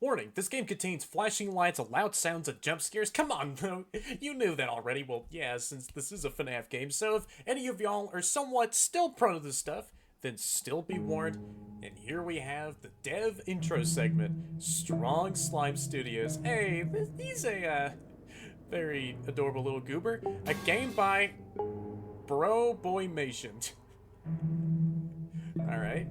Warning, this game contains flashing lights, loud sounds, and jump scares. Come on, you knew that already. Well, yeah, since this is a FNAF game, so if any of y'all are somewhat still prone to this stuff, then still be warned. And here we have the dev intro segment, Strong Slime Studios. Hey, he's a very adorable little goober. A game by Bro Boy Mation. Alright.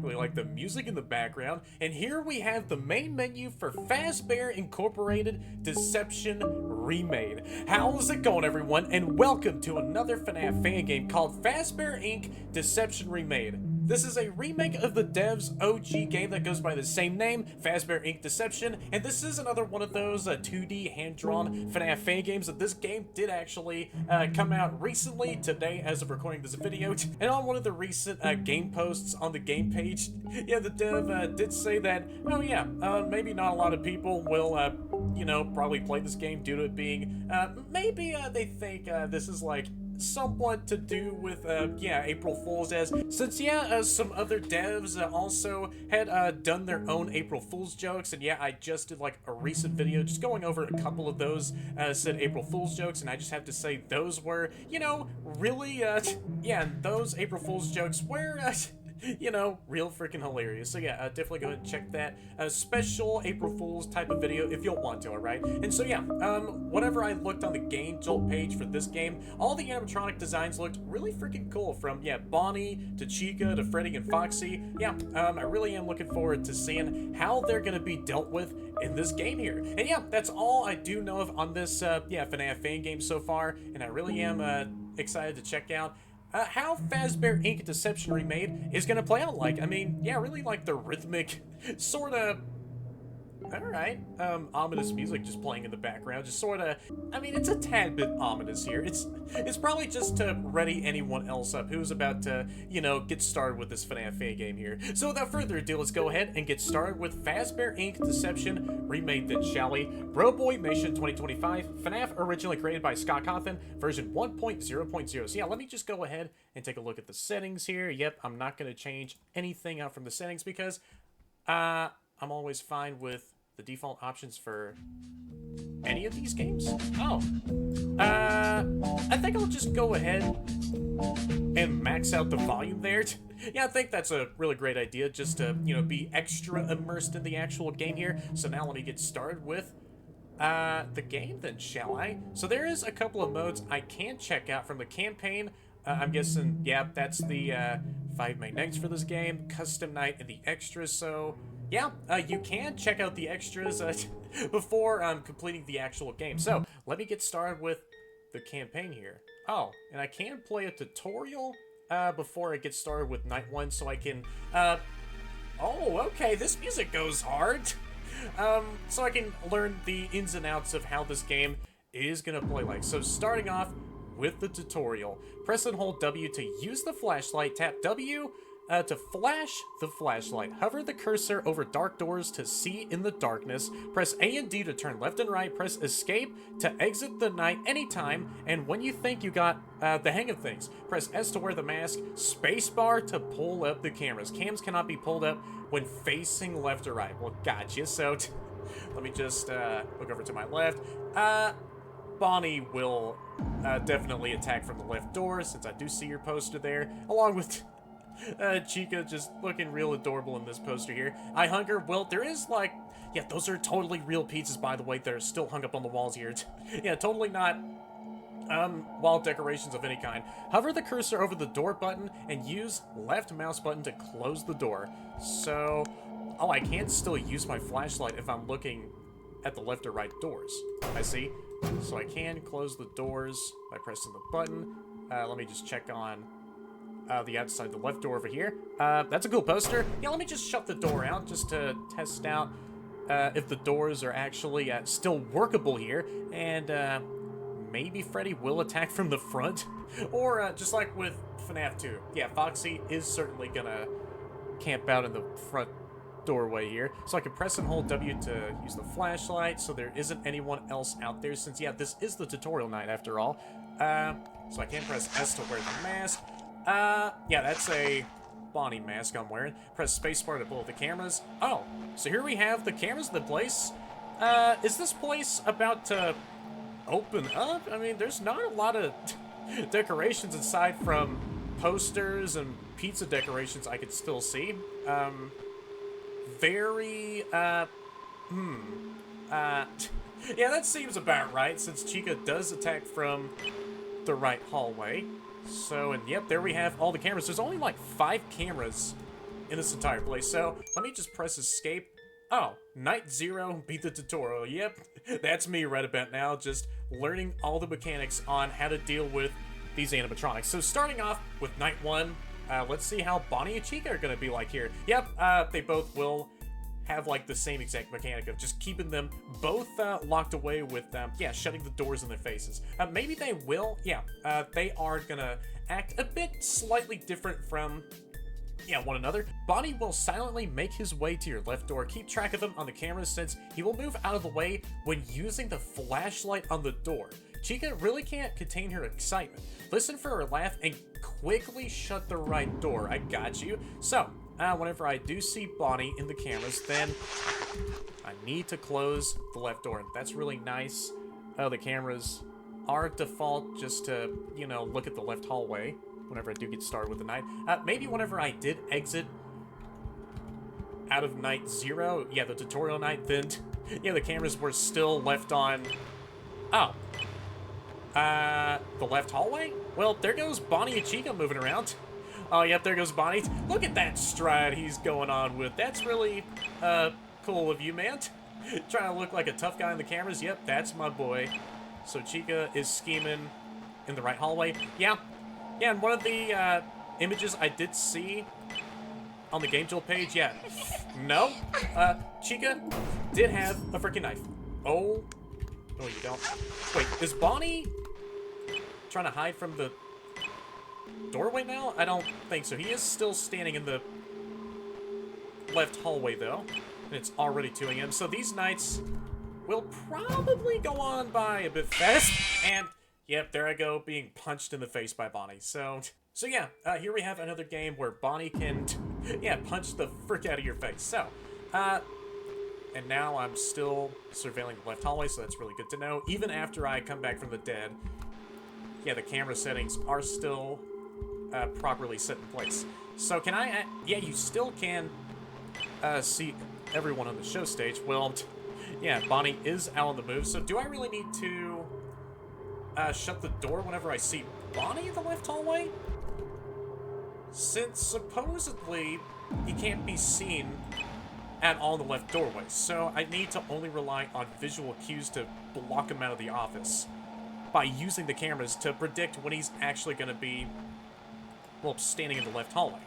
Really like the music in the background. And here we have the main menu for Fazbear Incorporated Deception Remade. How's it going, everyone? And welcome to another FNAF fan game called Fazbear Inc. Deception Remade. This is a remake of the dev's OG game that goes by the same name, Fazbear Inc. Deception, and this is another one of those 2D hand-drawn FNAF fan games that this game did actually come out recently, today as of recording this video, and on one of the recent game posts on the game page, yeah, the dev did say that, oh yeah, maybe not a lot of people will, you know, probably play this game due to it being, maybe they think this is like, somewhat to do with, yeah, April Fool's, as since, yeah, some other devs also had done their own April Fool's jokes, and yeah, I just did like a recent video just going over a couple of those said April Fool's jokes, and I just have to say those were, you know, really, yeah, those April Fool's jokes were, you know, real freaking hilarious. So yeah, definitely go ahead and check that special April Fool's type of video if you'll want to, alright? And so yeah, whenever I looked on the game Jolt page for this game, all the animatronic designs looked really freaking cool, from, yeah, Bonnie to Chica to Freddy and Foxy. Yeah, I really am looking forward to seeing how they're gonna be dealt with in this game here. And yeah, that's all I do know of on this, yeah, FNAF fan game so far, and I really am excited to check out how Fazbear Inc. Deception Remade is gonna play out like. I mean, yeah, really like the rhythmic, sorta, alright, ominous music just playing in the background, just sorta, I mean, it's a tad bit ominous here. It's probably just to ready anyone else up who's about to, you know, get started with this FNAF fan game here. So without further ado, let's go ahead and get started with Fazbear Inc. Deception Remade then, shall we? Bro Boy Mation 2025, FNAF originally created by Scott Cawthon, version 1.0.0. So yeah, let me just go ahead and take a look at the settings here. Yep, I'm not gonna change anything out from the settings because, I'm always fine with the default options for any of these games. Oh, I think I'll just go ahead and max out the volume there. Yeah, I think that's a really great idea, just to, you know, be extra immersed in the actual game here. So now let me get started with the game then, shall I? So there is a couple of modes I can check out from the campaign. I'm guessing, yeah, that's the 5 main nights for this game, custom night, and the extras. So yeah, you can check out the extras before completing the actual game. So let me get started with the campaign here. Oh, and I can play a tutorial before I get started with night 1, so I can, oh, okay, this music goes hard. So I can learn the ins and outs of how this game is gonna play like. So starting off with the tutorial, press and hold W to use the flashlight, tap W to flash the flashlight. Hover the cursor over dark doors to see in the darkness. Press A and D to turn left and right. Press escape to exit the night anytime. And when you think you got the hang of things, press S to wear the mask. Spacebar to pull up the cameras. Cams cannot be pulled up when facing left or right. Well, gotcha. So let me just look over to my left. Bonnie will definitely attack from the left door, since I do see your poster there, along with Chica just looking real adorable in this poster here. I hunger, well, there is like, yeah, those are totally real pizzas, by the way, that are still hung up on the walls here. Yeah, totally not wall decorations of any kind. Hover the cursor over the door button and use left mouse button to close the door. So, oh, I can still use my flashlight if I'm looking at the left or right doors. I see. So I can close the doors by pressing the button. Let me just check on the outside, the left door over here. That's a cool poster. Yeah, let me just shut the door out just to test out if the doors are actually still workable here. And maybe Freddy will attack from the front. Or just like with FNAF 2. Yeah, Foxy is certainly gonna camp out in the front doorway here. So I can press and hold W to use the flashlight so there isn't anyone else out there, since, yeah, this is the tutorial night after all. So I can press S to wear the mask. Yeah, that's a Bonnie mask I'm wearing. Press spacebar to pull up the cameras. Oh, so here we have the cameras in the place. Is this place about to open up? I mean, there's not a lot of decorations aside from posters and pizza decorations I could still see. Yeah, that seems about right, since Chica does attack from the right hallway. So, and yep, there we have all the cameras. There's only like 5 cameras in this entire place, so let me just press escape. Oh, Night Zero beat the tutorial. Yep, that's me right about now, just learning all the mechanics on how to deal with these animatronics. So starting off with Night 1, let's see how Bonnie and Chica are gonna be like here. Yep, they both will have like the same exact mechanic of just keeping them both locked away with yeah, shutting the doors in their faces. Maybe they will, yeah, they are gonna act a bit slightly different from one another. Bonnie will silently make his way to your left door. Keep track of him on the cameras since he will move out of the way when using the flashlight on the door. Chica really can't contain her excitement. Listen for her laugh and quickly shut the right door. I got you. So, whenever I do see Bonnie in the cameras, then I need to close the left door. That's really nice. Oh, the cameras are default just to, you know, look at the left hallway whenever I do get started with the night. Maybe whenever I did exit out of Night 0, yeah, the tutorial night, then, yeah, the cameras were still left on, oh, the left hallway? Well, there goes Bonnie and Chica moving around. Oh, yep, there goes Bonnie. Look at that stride he's going on with. That's really, cool of you, man. Trying to look like a tough guy in the cameras. Yep, that's my boy. So Chica is scheming in the right hallway. Yeah, and one of the, images I did see on the Game Tool page, yeah. No, Chica did have a freaking knife. Oh, no, you don't. Wait, is Bonnie trying to hide from the doorway now? I don't think so. He is still standing in the left hallway, though, and it's already 2 a.m. So these nights will probably go on by a bit fast, and yep, there I go, being punched in the face by Bonnie. So yeah, here we have another game where Bonnie can, yeah, punch the frick out of your face. So, and now I'm still surveilling the left hallway, so that's really good to know. Even after I come back from the dead, yeah, the camera settings are still properly set in place. So can I, yeah, you still can see everyone on the show stage. Well, yeah, Bonnie is out on the move, so do I really need to shut the door whenever I see Bonnie in the left hallway? Since supposedly he can't be seen at all in the left doorway, so I need to only rely on visual cues to block him out of the office by using the cameras to predict when he's actually going to be, well, standing in the left hallway.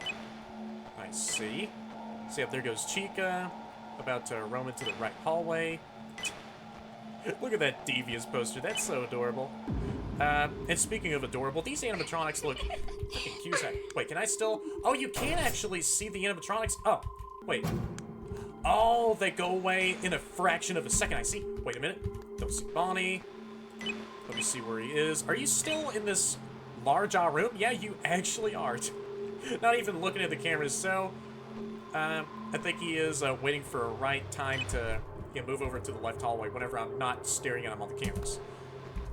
I see. See, up there goes Chica, about to roam into the right hallway. Look at that devious poster. That's so adorable. And speaking of adorable, these animatronics look freaking cute. Wait, can I still? Oh, you can actually see the animatronics. Oh, wait. Oh, they go away in a fraction of a second. I see. Wait a minute. Don't see Bonnie. Let me see where he is. Are you still in this large room? Yeah, you actually are. Not even looking at the cameras. So, I think he is waiting for a right time to move over to the left hallway whenever I'm not staring at him on the cameras.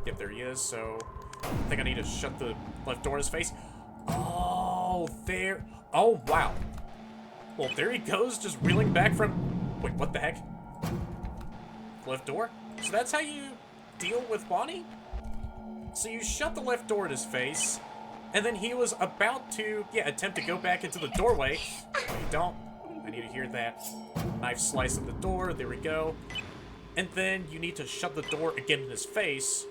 Yep, there he is. So, I think I need to shut the left door in his face. Oh, there. Oh, wow. Well, there he goes, just reeling back from... Wait, what the heck? Left door? So that's how you deal with Bonnie? So you shut the left door in his face, and then he was about to, yeah, attempt to go back into the doorway. No, you don't. I need to hear that knife slice of the door. There we go. And then you need to shut the door again in his face,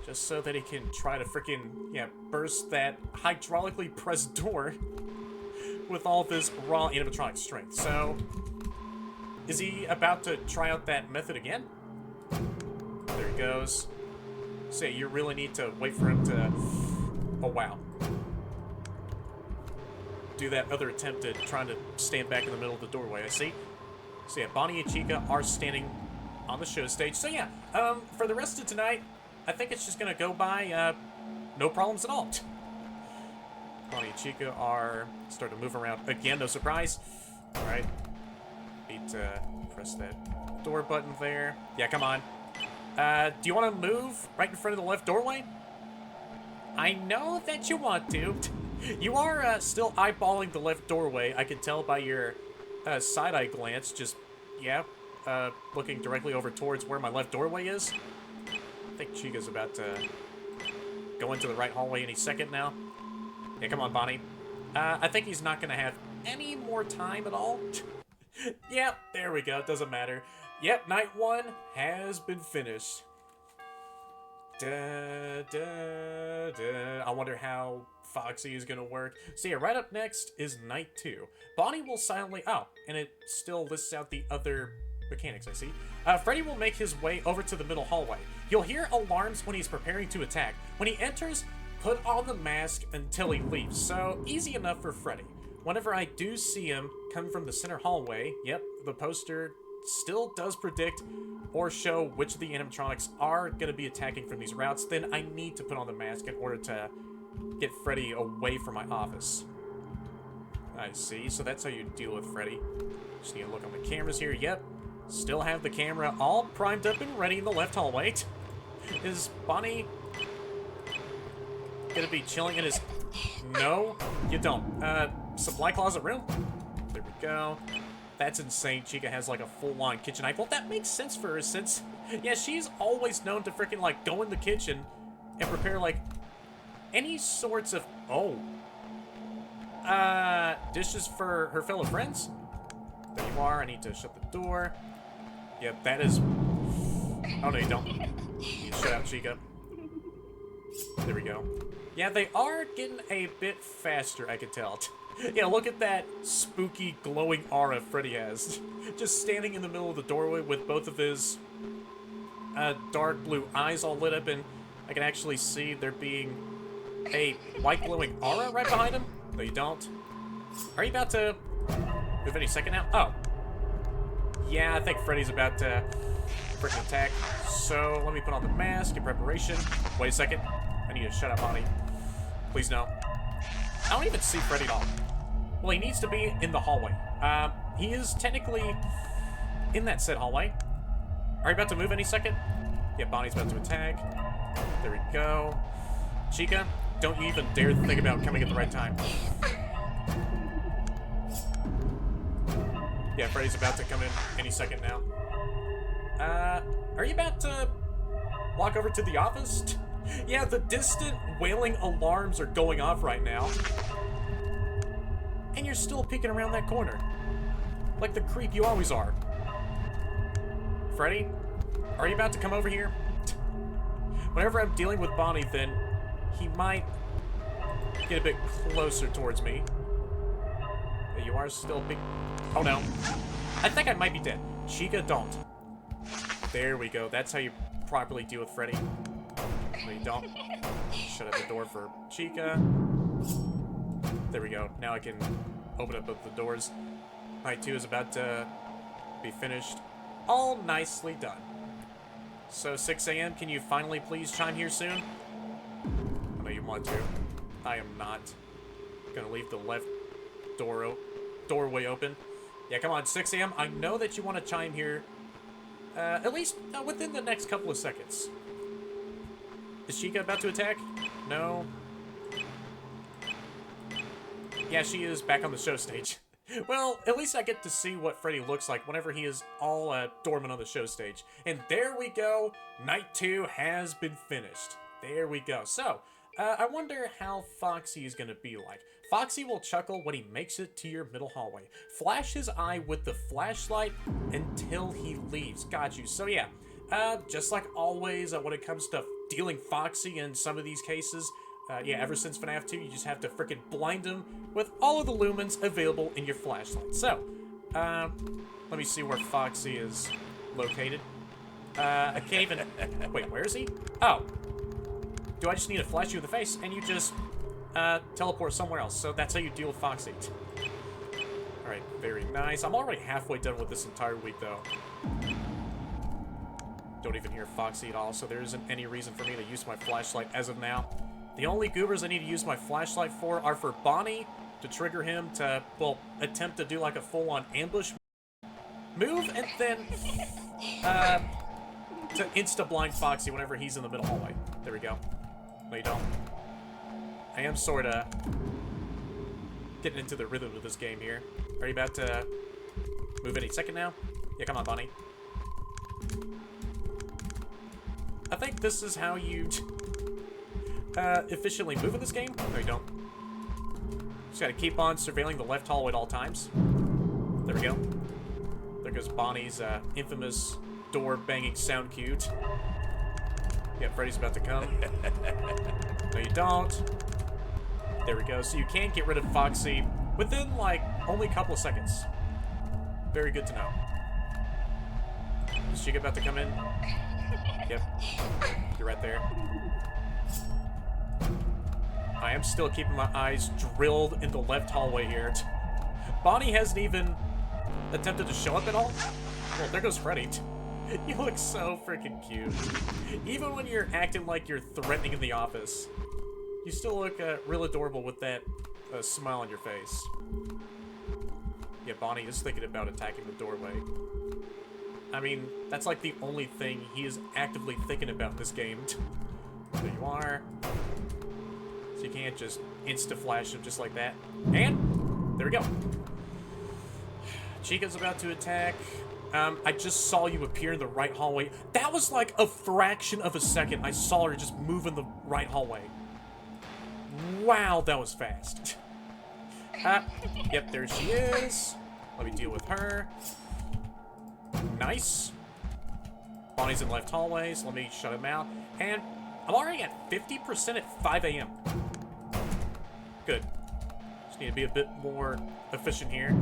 just so that he can try to freaking, yeah, burst that hydraulically pressed door with all of his raw animatronic strength. So, is he about to try out that method again? There he goes. So you really need to wait for him to, oh wow, do that other attempt at trying to stand back in the middle of the doorway. I see. So yeah, Bonnie and Chica are standing on the show stage. So yeah, for the rest of tonight, I think it's just gonna go by no problems at all. Bonnie and Chica are starting to move around again. No surprise. All right. Need to press that door button there. Yeah, come on. Do you want to move right in front of the left doorway? I know that you want to. You are still eyeballing the left doorway. I can tell by your side-eye glance. Just, yeah, looking directly over towards where my left doorway is. I think Chica's about to go into the right hallway any second now. Yeah, come on, Bonnie. I think he's not going to have any more time at all. Yep, there we go. Doesn't matter. Yep, night 1 has been finished. Da, da, da. I wonder how Foxy is gonna work. So yeah, right up next is night 2. Bonnie will silently... Oh, and it still lists out the other mechanics, I see. Freddy will make his way over to the middle hallway. You'll hear alarms when he's preparing to attack. When he enters, put on the mask until he leaves. So, easy enough for Freddy. Whenever I do see him come from the center hallway, yep, the poster still does predict or show which of the animatronics are going to be attacking from these routes, then I need to put on the mask in order to get Freddy away from my office. I see, so that's how you deal with Freddy. Just need to look on the cameras here. Yep, still have the camera all primed up and ready in the left hallway. Is Bonnie going to be chilling in his... No, you don't. Supply closet room? There we go. That's insane. Chica has like a full-on kitchen knife. Well, that makes sense for her since, yeah, she's always known to freaking like go in the kitchen and prepare like any sorts of, dishes for her fellow friends. There you are. I need to shut the door. Yep, that is, oh no, you don't. You shut out, Chica. There we go. Yeah, they are getting a bit faster, I can tell. Yeah, look at that spooky, glowing aura Freddy has. Just standing in the middle of the doorway with both of his dark blue eyes all lit up, and I can actually see there being a white glowing aura right behind him. No, you don't. Are you about to move any second now? Oh. Yeah, I think Freddy's about to freaking attack. So, let me put on the mask in preparation. Wait a second. I need to shut up, Bonnie. Please no. I don't even see Freddy at all. Well, he needs to be in the hallway. He is technically in that said hallway. Are you about to move any second? Yeah, Bonnie's about to attack. There we go. Chica, don't you even dare think about coming at the right time. Yeah, Freddy's about to come in any second now. Are you about to walk over to the office? Yeah, the distant wailing alarms are going off right now. And you're still peeking around that corner. Like the creep you always are. Freddy, are you about to come over here? Whenever I'm dealing with Bonnie, then he might get a bit closer towards me. But you are still big. Oh no. I think I might be dead. Chica, don't. There we go. That's how you properly deal with Freddy. No, you don't. Shut up the door for Chica. There we go. Now I can open up both the doors. Night 2 is about to be finished. All nicely done. So 6 a.m., can you finally please chime here soon? I know you want to. I am not gonna leave the left doorway open. Yeah, come on, 6 a.m. I know that you want to chime here at least within the next couple of seconds. Is Chica about to attack? No. Yeah, she is back on the show stage. Well, at least I get to see what Freddy looks like whenever he is all dormant on the show stage. And there we go. Night 2 has been finished. There we go. So, I wonder how Foxy is going to be like. Foxy will chuckle when he makes it to your middle hallway. Flash his eye with the flashlight until he leaves. Got you. So yeah, just like always when it comes to dealing Foxy in some of these cases, yeah, ever since FNAF 2, you just have to freaking blind him with all of the lumens available in your flashlight. So, let me see where Foxy is located. I can't even... Wait, where is he? Oh. Do I just need to flash you in the face and you just teleport somewhere else? So that's how you deal with Foxy. Alright, very nice. I'm already halfway done with this entire week, though. Don't even hear Foxy at all, so there isn't any reason for me to use my flashlight as of now. The only goobers I need to use my flashlight for are for Bonnie, to trigger him to, well, attempt to do like a full-on ambush move, and then to insta-blind Foxy whenever he's in the middle hallway. There we go. No, you don't. I am sorta getting into the rhythm of this game here. Are you about to move any second now? Yeah, come on, Bonnie. I think this is how you efficiently move in this game. No, you don't. Just gotta keep on surveilling the left hallway at all times. There we go. There goes Bonnie's infamous door-banging sound cue. Yeah, Freddy's about to come. No, you don't. There we go. So you can get rid of Foxy within, like, only a couple of seconds. Very good to know. Is Chica about to come in? Yep. You're right there. I am still keeping my eyes drilled in the left hallway here. Bonnie hasn't even attempted to show up at all. Well, there goes Freddy. You look so freaking cute. Even when you're acting like you're threatening in the office, you still look real adorable with that smile on your face. Yeah, Bonnie is thinking about attacking the doorway. I mean, that's like the only thing he is actively thinking about in this game. There you are. So you can't just insta-flash him just like that. And there we go. Chica's about to attack. I just saw you appear in the right hallway. That was like a fraction of a second. I saw her just move in the right hallway. Wow, that was fast. Yep, there she is. Let me deal with her. Nice. Bonnie's in left hallway, so let me shut him out. And I'm already at 50% at 5 a.m. Good. Just need to be a bit more efficient here.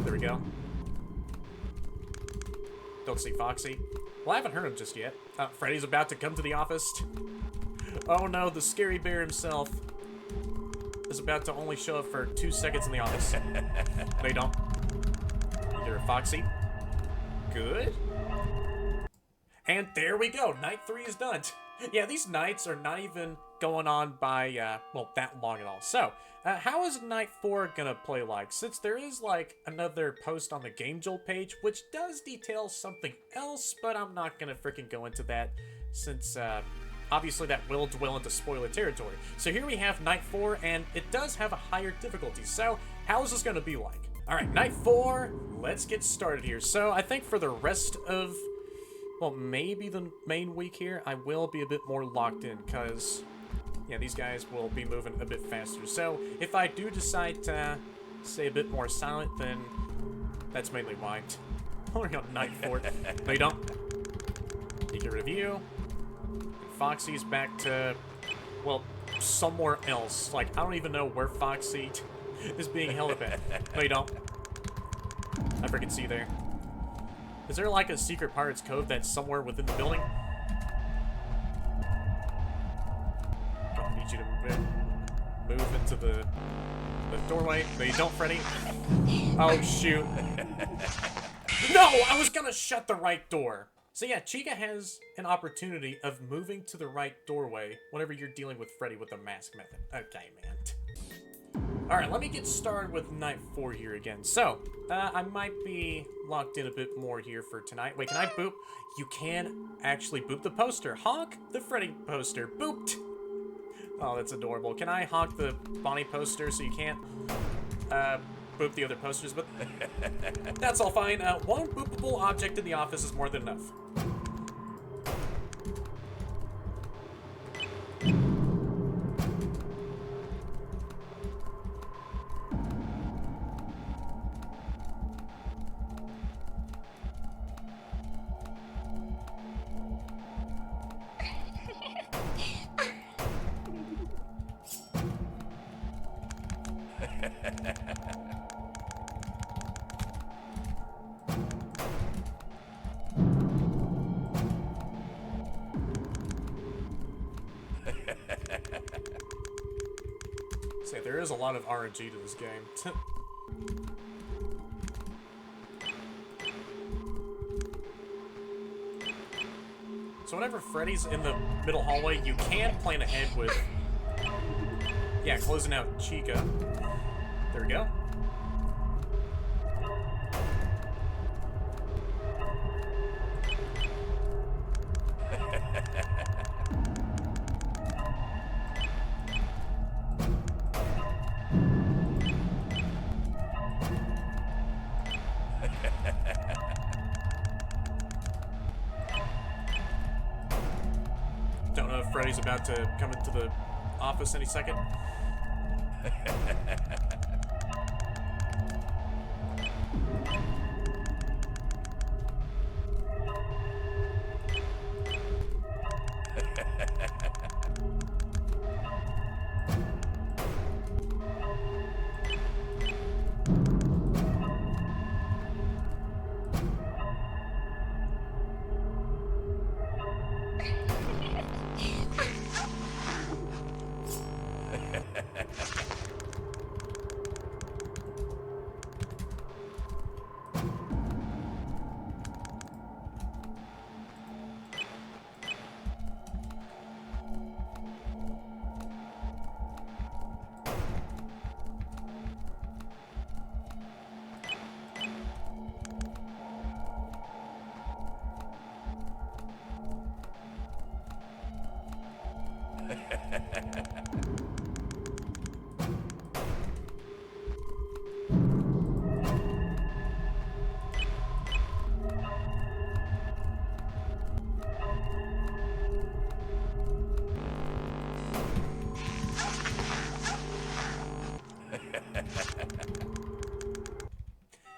There we go. Don't see Foxy. Well, I haven't heard him just yet. Freddy's about to come to the office. Oh no, the scary bear himself is about to only show up for 2 seconds in the office. No, you don't. Either Foxy. Good. And there we go. Night 3 is done. Yeah, these nights are not even going on by, well, that long at all. So, how is Night 4 gonna play like? Since there is, like, another post on the Game Jolt page, which does detail something else, but I'm not gonna freaking go into that, since, obviously that will dwell into spoiler territory. So here we have Night 4, and it does have a higher difficulty. So, how is this gonna be like? Alright, Night 4, let's get started here. So, I think for the rest of, well, maybe the main week here, I will be a bit more locked in, because, yeah, these guys will be moving a bit faster. So, if I do decide to stay a bit more silent, then that's mainly why. Only on Night 4. No, you don't. You get rid of you. And Foxy's back to, well, somewhere else. Like, I don't even know where Foxy is being held up at. No, you don't. I freaking see there. Is there like a secret Pirate's Cove that's somewhere within the building? I need you to move into the doorway. No, you don't, Freddy. Oh, shoot. No, I was gonna shut the right door. So yeah, Chica has an opportunity of moving to the right doorway whenever you're dealing with Freddy with the mask method. Okay, man. Alright, let me get started with Night 4 here again. So, I might be locked in a bit more here for tonight. Wait, can I boop? You can actually boop the poster. Honk the Freddy poster. Booped! Oh, that's adorable. Can I honk the Bonnie poster so you can't boop the other posters? But that's all fine. One boopable object in the office is more than enough. Say, there is a lot of RNG to this game. So whenever Freddy's in the middle hallway, you can plan ahead with Yeah, closing out Chica. There we go. Don't know if Freddy's about to come into the office any second.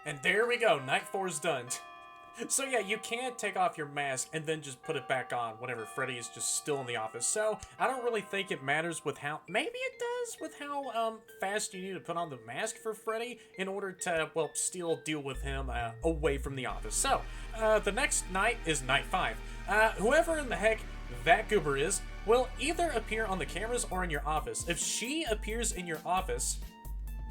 And there we go, night 4's done. So yeah, you can't take off your mask and then just put it back on whenever Freddy is just still in the office. So I don't really think it matters with how, maybe it does with how fast you need to put on the mask for Freddy in order to, well, still deal with him away from the office. So the next night is night 5. Whoever in the heck that goober is will either appear on the cameras or in your office. If she appears in your office,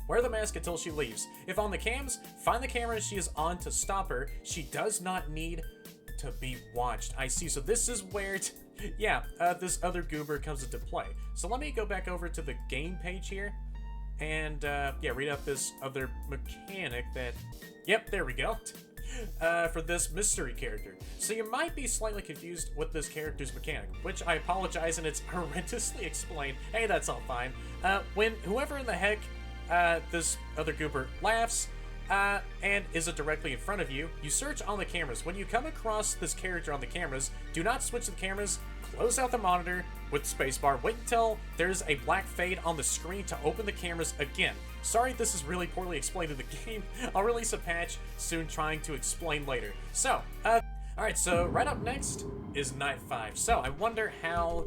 wear the mask until she leaves. If on the cams, find the camera she is on to stop her. She does not need to be watched. I see. So this is where, this other goober comes into play. So let me go back over to the game page here and, read up this other mechanic that, yep, there we go. For this mystery character. So you might be slightly confused with this character's mechanic, which I apologize and it's horrendously explained. Hey, that's all fine. When whoever in the heck this other goober laughs and is directly in front of you, you search on the cameras. When you come across this character on the cameras, do not switch the cameras, close out the monitor with spacebar, wait until there's a black fade on the screen to open the cameras again. Sorry this is really poorly explained in the game. I'll release a patch soon trying to explain later. So, alright, so right up next is night 5. So I wonder how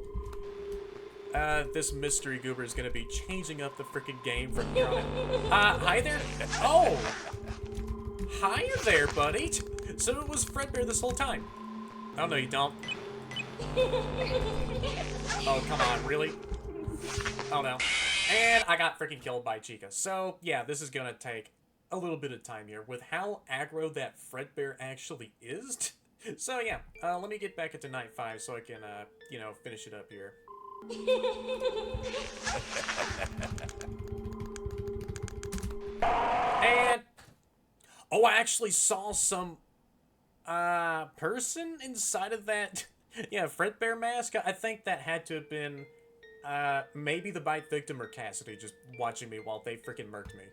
this mystery goober is gonna be changing up the freaking game from here on out. Hi there. Oh! Hi there, buddy. So it was Fredbear this whole time. Oh, no, you don't. Oh, come on, really? Oh, no. And I got freaking killed by Chica. So, yeah, this is gonna take a little bit of time here with how aggro that Fredbear actually is. So, yeah, let me get back into night 5 so I can, finish it up here. And oh, I actually saw some person inside of that Fredbear mask. I think that had to have been maybe the bite victim or Cassidy just watching me while they freaking murked me.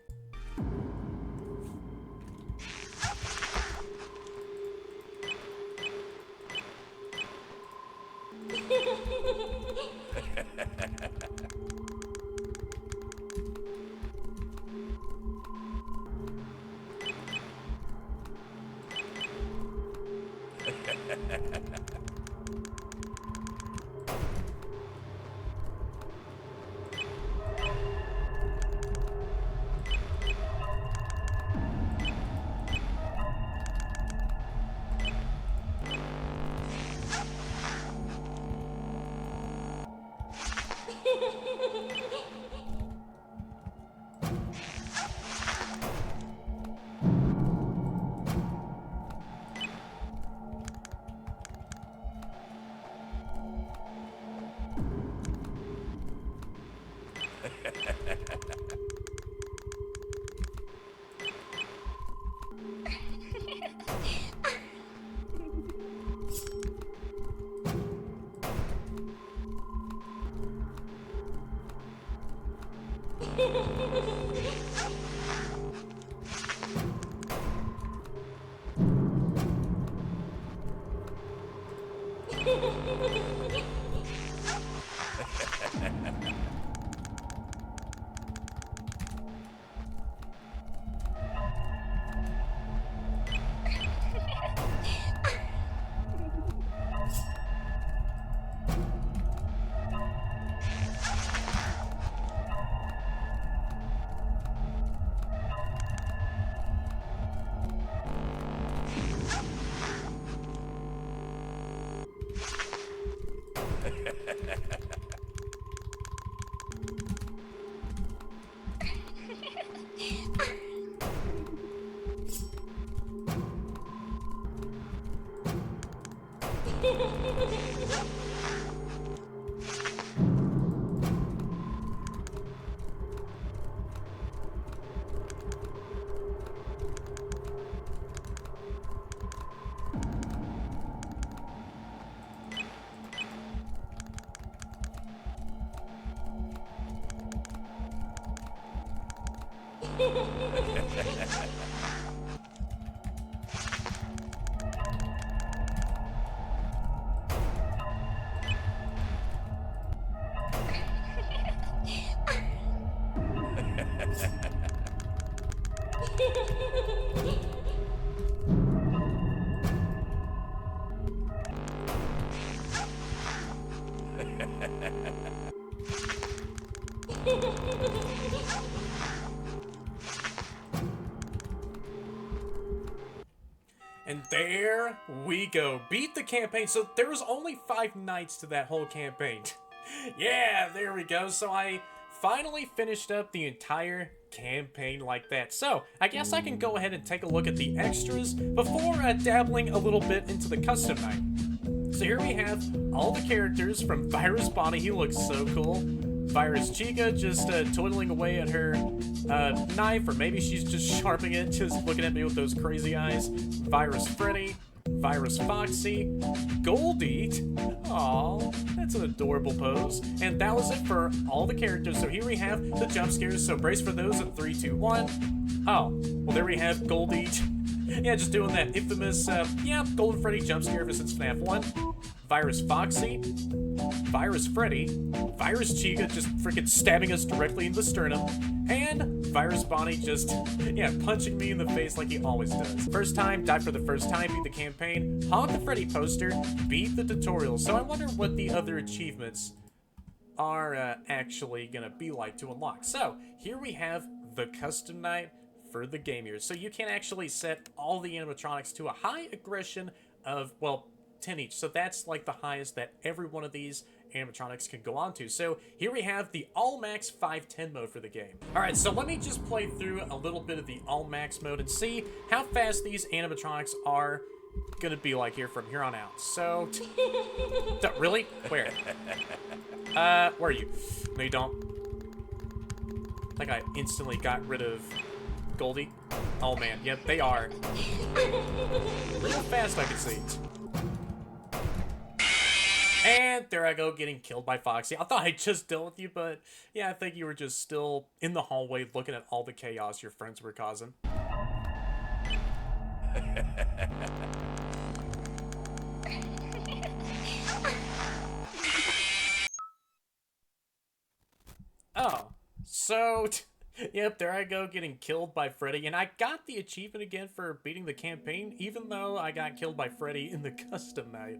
And there we go. Beat the campaign. So there was only 5 nights to that whole campaign. Yeah, there we go. So I finally finished up the entire campaign like that. So I guess I can go ahead and take a look at the extras before dabbling a little bit into the custom night. So here we have all the characters from Virus Bonnie. He looks so cool. Virus Chica just toiling away at her knife, or maybe she's just sharpening it, just looking at me with those crazy eyes. Virus Freddy, Virus Foxy, Goldie. Aw, that's an adorable pose. And that was it for all the characters. So here we have the jump scares. So brace for those in 3, 2, 1. Oh, well there we have Goldie. Yeah, just doing that infamous, Golden Freddy jump scare ever since FNAF 1. Virus Foxy, Virus Freddy, Virus Chica just freaking stabbing us directly in the sternum, and Virus Bonnie just, punching me in the face like he always does. First time, die for the first time, beat the campaign, hog the Freddy poster, beat the tutorial. So I wonder what the other achievements are actually gonna be like to unlock. So here we have the custom night for the gamers. So you can actually set all the animatronics to a high aggression of, well, 10 each. So that's like the highest that every one of these animatronics can go on to. So here we have the all max 510 mode for the game. All right, so let me just play through a little bit of the all max mode and see how fast these animatronics are gonna be like here from here on out. So, really? Where? Where are you? No, you don't. I think I instantly got rid of Goldie. Oh man, yep, they are. Real fast, I can see. And there I go, getting killed by Foxy. I thought I just dealt with you, but yeah, I think you were just still in the hallway looking at all the chaos your friends were causing. Oh, so, yep, there I go, getting killed by Freddy. And I got the achievement again for beating the campaign, even though I got killed by Freddy in the custom night.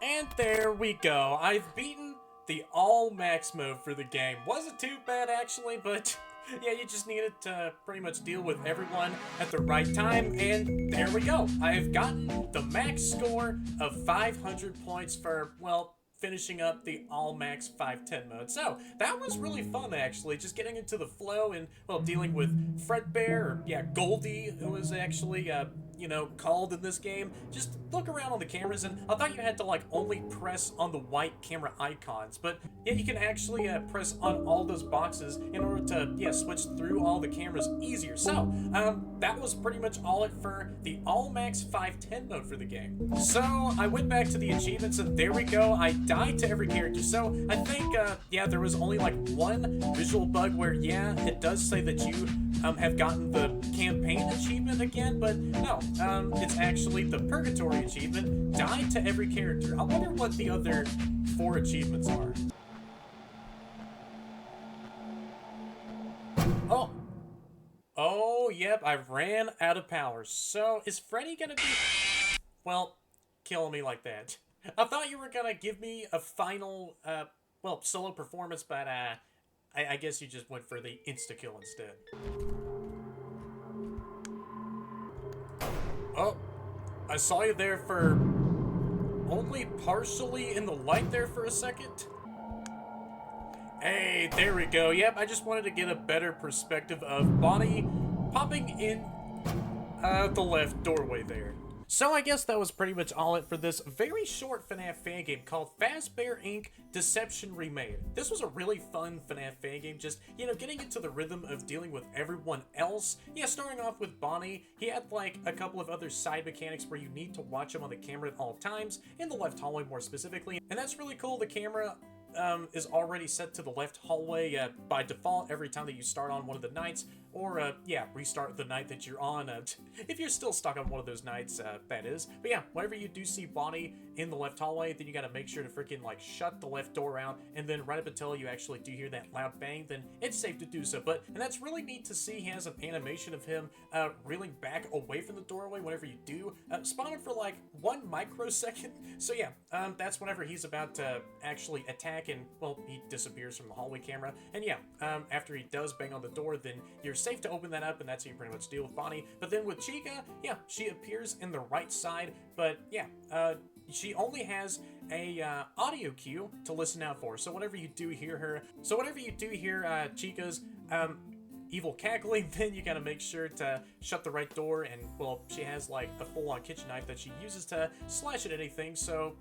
And there we go. I've beaten the all max mode for the game. Wasn't too bad actually, but yeah, you just needed to pretty much deal with everyone at the right time, and there we go. I've gotten the max score of 500 points for, well, finishing up the all max 510 mode. So that was really fun actually, just getting into the flow and, well, dealing with Fredbear, or yeah, Goldie, who was actually you know, called in this game. Just look around on the cameras, and I thought you had to like only press on the white camera icons, but yeah, you can actually press on all those boxes in order to, yeah, switch through all the cameras easier. So that was pretty much all it for the all max 510 mode for the game. So I went back to the achievements, and there we go. I died to every character. So I think yeah, there was only like one visual bug where, yeah, it does say that you have gotten the campaign achievement again, but no, it's actually the purgatory achievement, died to every character. I wonder what the other 4 achievements are. Oh. Oh, yep, I ran out of power. So, is Freddy gonna be, well, killing me like that? I thought you were gonna give me a final, well, solo performance, but, I guess you just went for the insta-kill instead. Oh, I saw you there for only partially in the light there for a second. Hey, there we go. Yep, I just wanted to get a better perspective of Bonnie popping in the left doorway there. So I guess that was pretty much all it for this very short FNAF fan game called Fazbear INC Deception REMADE. This was a really fun FNAF fan game, just, you know, getting into the rhythm of dealing with everyone else. Yeah, starting off with Bonnie, he had like a couple of other side mechanics where you need to watch him on the camera at all times, in the left hallway more specifically, and that's really cool. The camera is already set to the left hallway by default every time that you start on one of the nights. or yeah, restart the night that you're on, if you're still stuck on one of those nights, that is. But yeah, whenever you do see Bonnie in the left hallway, then you gotta make sure to freaking like shut the left door out, and then right up until you actually do hear that loud bang, then it's safe to do so. And that's really neat to see. He has an animation of him reeling back away from the doorway whenever you do spawn him for like 1 microsecond. So yeah, that's whenever he's about to actually attack, and well, he disappears from the hallway camera. And yeah, after he does bang on the door, then you're safe to open that up, and that's how you pretty much deal with Bonnie. But then with Chica, yeah, she appears in the right side, but yeah, she only has a audio cue to listen out for. So whenever you do hear Chica's evil cackling, then you gotta make sure to shut the right door, and well, she has like a full-on kitchen knife that she uses to slash at anything. So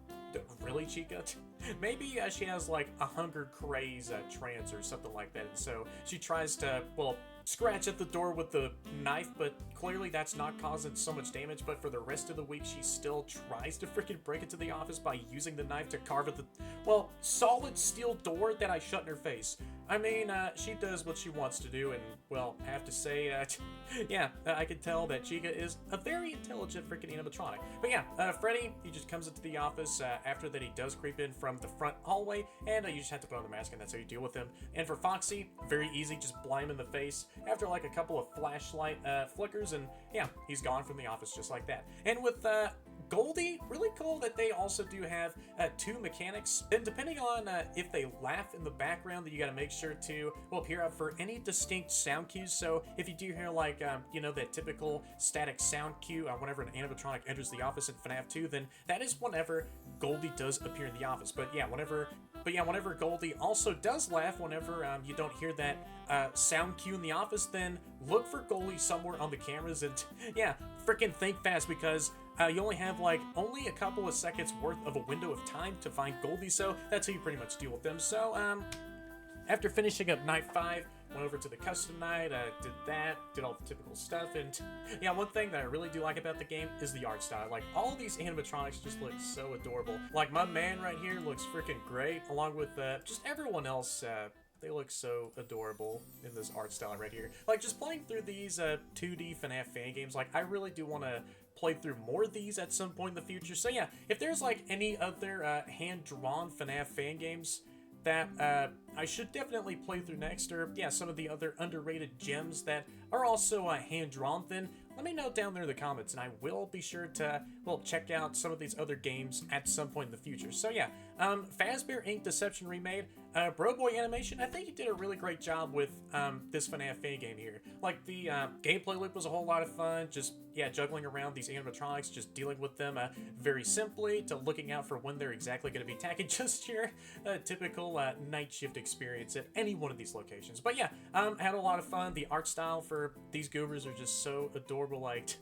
really, Chica? Maybe she has like a hunger craze trance or something like that, and so she tries to, well, scratch at the door with the knife, but clearly that's not causing so much damage. But for the rest of the week, she still tries to freaking break into the office by using the knife to carve at the, well, solid steel door that I shut in her face. I mean, she does what she wants to do, and, well, I have to say, yeah, I can tell that Chica is a very intelligent freaking animatronic. But yeah, Freddy, he just comes into the office after that. He does creep in from the front hallway, and you just have to put on the mask, and that's how you deal with him. And for Foxy, very easy, just blind him in the face after like a couple of flashlight flickers, and yeah, he's gone from the office just like that. And with Goldie, really cool that they also do have 2 mechanics, and depending on if they laugh in the background, then you gotta make sure to, well, peer out for any distinct sound cues. So if you do hear like, you know, that typical static sound cue whenever an animatronic enters the office in FNAF 2, then that is whenever Goldie does appear in the office. But yeah, whenever Goldie also does laugh, whenever you don't hear that sound cue in the office, then look for Goldie somewhere on the cameras, and yeah, freaking think fast, because you only have like only a couple of seconds worth of a window of time to find Goldie, so that's how you pretty much deal with them. So after finishing up night 5, went over to the custom night, did all the typical stuff, and yeah, one thing that I really do like about the game is the art style. Like, all of these animatronics just look so adorable. Like, my man right here looks freaking great, along with just everyone else. They look so adorable in this art style right here. Like, just playing through these 2D FNAF fan games, like, I really do want to play through more of these at some point in the future. So yeah, if there's like any other hand-drawn FNAF fan games that I should definitely play through next, or yeah, some of the other underrated gems that are also hand-drawn, then let me know down there in the comments, and I will be sure to, well, check out some of these other games at some point in the future. So yeah, Fazbear INC Deception Remade, Bro Boy Animation, I think you did a really great job with this FNAF fan game here. Like, the gameplay loop was a whole lot of fun, just, yeah, juggling around these animatronics, just dealing with them very simply, to looking out for when they're exactly going to be attacking, just your typical night shift experience at any one of these locations. But yeah, had a lot of fun. The art style for these goobers are just so adorable, like,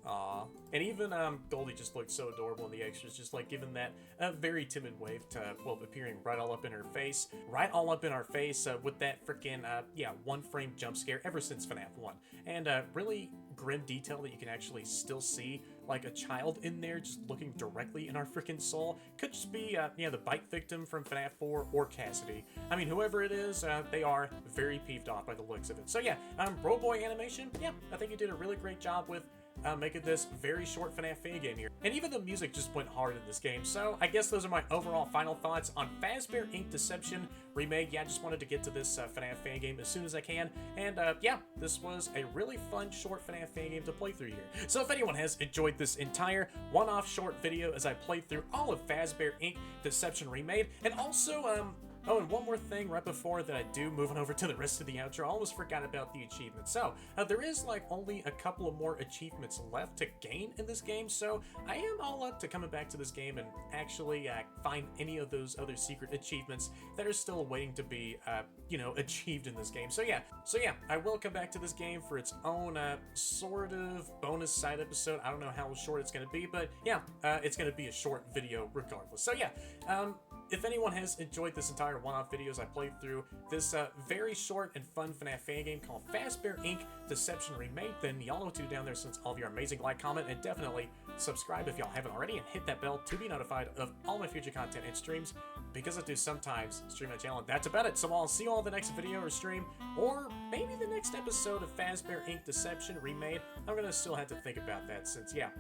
aw. And even Goldie just looked so adorable in the extras, just like giving that very timid wave to, well, appearing right all up in her face, with that freaking, yeah, 1-frame jump scare ever since FNAF 1. And really grim detail that you can actually still see, like, a child in there just looking directly in our freaking soul. Could just be, yeah, the bite victim from FNAF 4 or Cassidy. I mean, whoever it is, they are very peeved off by the looks of it. So yeah, Bro Boy Animation, yeah, I think you did a really great job with making this very short FNAF fan game here. And even the music just went hard in this game. So I guess those are my overall final thoughts on Fazbear INC Deception Remade. Yeah, I just wanted to get to this FNAF fan game as soon as I can. And yeah, this was a really fun short FNAF fan game to play through here. So if anyone has enjoyed this entire one-off short video as I played through all of Fazbear INC Deception Remade, and also oh, and one more thing right before that I do, moving over to the rest of the outro, I almost forgot about the achievements. So, there is like only a couple of more achievements left to gain in this game, so I am all up to coming back to this game and actually find any of those other secret achievements that are still waiting to be, you know, achieved in this game. So yeah, I will come back to this game for its own sort of bonus side episode. I don't know how short it's going to be, but yeah, it's going to be a short video regardless. So yeah, if anyone has enjoyed this entire one-off videos I played through this very short and fun FNAF fan game called Fazbear INC Deception Remade, then y'all know what to do down there, since all of your amazing like, comment, and definitely subscribe if y'all haven't already, and hit that bell to be notified of all my future content and streams. because I do sometimes stream my channel. That's about it. So I'll see you all in the next video or stream, or maybe the next episode of Fazbear INC Deception Remade. I'm gonna still have to think about that since, yeah,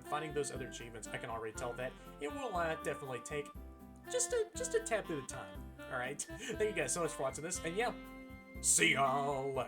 finding those other achievements, I can already tell that it will definitely take just a tad bit of time. All right. Thank you guys so much for watching this, and yeah, see y'all.